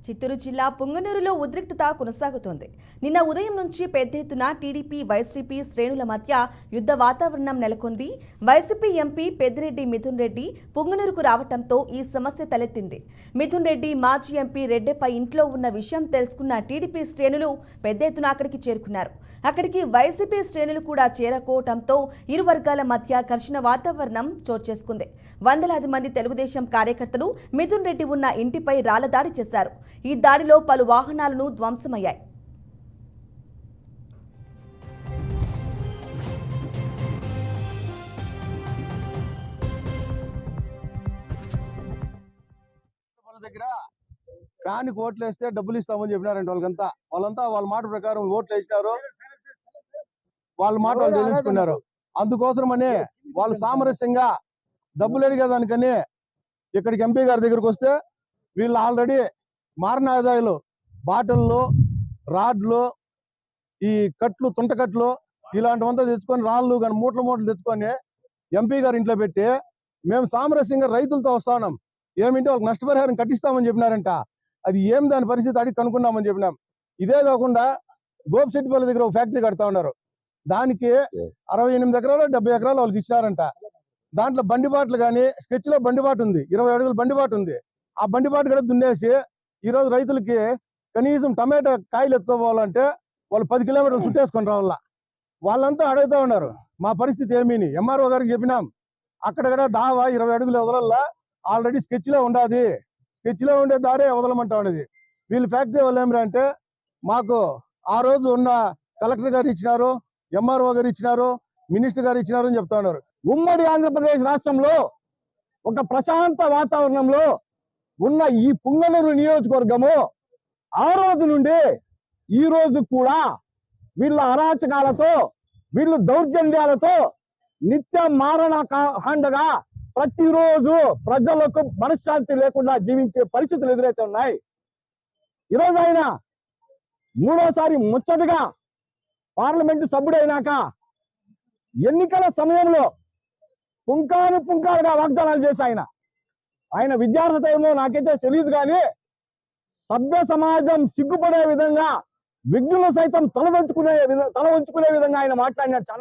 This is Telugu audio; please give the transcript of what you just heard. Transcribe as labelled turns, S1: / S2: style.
S1: చిత్తూరు జిల్లా పుంగనూరులో ఉద్రిక్తత కొనసాగుతోంది. నిన్న ఉదయం నుంచి పెద్ద ఎత్తున టీడీపీ వైసీపీ శ్రేణుల మధ్య యుద్ధ వాతావరణం నెలకొంది. వైసీపీ ఎంపీ పెద్దిరెడ్డి మిథున్ రెడ్డి పుంగనూరుకు రావడంతో ఈ సమస్య తలెత్తింది. మిథున్ రెడ్డి మాజీ ఎంపీ రెడ్డెపై ఇంట్లో ఉన్న విషయం తెలుసుకున్న టీడీపీ శ్రేణులు పెద్ద ఎత్తున అక్కడికి చేరుకున్నారు. అక్కడికి వైసీపీ శ్రేణులు కూడా చేరుకోవడంతో ఇరు వర్గాల మధ్య ఘర్షణ వాతావరణం చోటు చేసుకుంది. వందలాది మంది తెలుగుదేశం కార్యకర్తలు మిథున్ రెడ్డి ఉన్న ఇంటిపై రాళ్లదాడి చేశారు. ఈ దాడిలో పలు వాహనాలను ధ్వంసమయ్యాయి.
S2: ఫ్యాన్కి ఓట్లు వేస్తే డబ్బులు ఇస్తామని చెప్పినారంట. వాళ్ళంతా వాళ్ళ మాట ప్రకారం ఓట్లు వేసినారు, వాళ్ళ మాట వాళ్ళు చెల్లించుకున్నారు. అందుకోసమని వాళ్ళు సామరస్యంగా డబ్బులు అడిగేదానికని ఇక్కడికి ఎంపీ గారి దగ్గరకు వస్తే వీళ్ళు ఆల్రెడీ మారణ ఆదాయాలు బాటిల్లో రాడ్లు ఈ కట్లు తుంటకట్లు ఇలాంటివంతా తెచ్చుకొని రాళ్ళు కానీ మూటలు తెచ్చుకొని ఎంపీ గారి ఇంట్లో పెట్టి మేము సామరస్యంగా రైతులతో వస్తా ఉన్నాం, ఏమింటే వాళ్ళకి నష్టపరిహారం కట్టిస్తామని చెప్పినారంట. అది ఏం దాని పరిస్థితి అడిగి కనుక్కున్నామని చెప్పినాం. ఇదే కాకుండా గోపిశెట్టిపల్లి దగ్గర ఒక ఫ్యాక్టరీ కడతా ఉన్నారు. దానికి 68 ఎకరాలు 70 ఎకరాలు వాళ్ళకి ఇచ్చినారంట. దాంట్లో బండిబాట్లు కానీ స్కెచ్ లో బండిబాటు ఉంది, 20 అడుగుల బండిబాటు ఉంది. ఆ బండిబాటు కూడా దున్నేసి ఈరోజు రైతులకి కనీసం టమాటా కాయలు ఎత్తుకోవాలంటే వాళ్ళు 10 కిలోమీటర్లు చుట్టేసుకొని రావాల. వాళ్ళంతా అడుగుతా ఉన్నారు మా పరిస్థితి ఏమీని. ఎంఆర్ఓ గారికి చెప్పినాం, అక్కడ కూడా దావా 20 అడుగుల వదలల్లా ఆల్రెడీ స్కెచ్ లో ఉండదు, స్కెచ్ లో ఉండే దారే వదలమంటా ఉన్నది. వీళ్ళు ఫ్యాక్టరీ వాళ్ళు ఏమిరా అంటే మాకు ఆ రోజు ఉన్న కలెక్టర్ గారు ఇచ్చినారు, ఎంఆర్ఓ గారు ఇచ్చినారు, మినిస్టర్ గారు ఇచ్చినారు అని చెప్తా ఉన్నారు.
S3: ఉమ్మడి ఆంధ్రప్రదేశ్ రాష్ట్రంలో ఒక ప్రశాంత వాతావరణంలో ఉన్న ఈ పుంగనూరు నియోజకవర్గము ఆ రోజు నుండి ఈ రోజు కూడా వీళ్ళ అరాచకాలతో వీళ్ళు దౌర్జన్యాలతో నిత్య మారణ కాండగా ప్రతిరోజు ప్రజలకు మనశ్శాంతి లేకుండా జీవించే పరిస్థితులు ఎదురైతే ఉన్నాయి. ఈరోజు ఆయన మూడోసారి ముచ్చటగా పార్లమెంటు సభ్యుడైనాక ఎన్నికల సమయంలో పుంకాలుగా వాగ్దానాలు చేసి ఆయన విద్యార్హత ఏమో నాకైతే తెలియదు, కానీ సభ్య సమాజం సిగ్గుపడే విధంగా విఘ్నులు సైతం తల వంచుకునే విధంగా ఆయన మాట్లాడినాడు.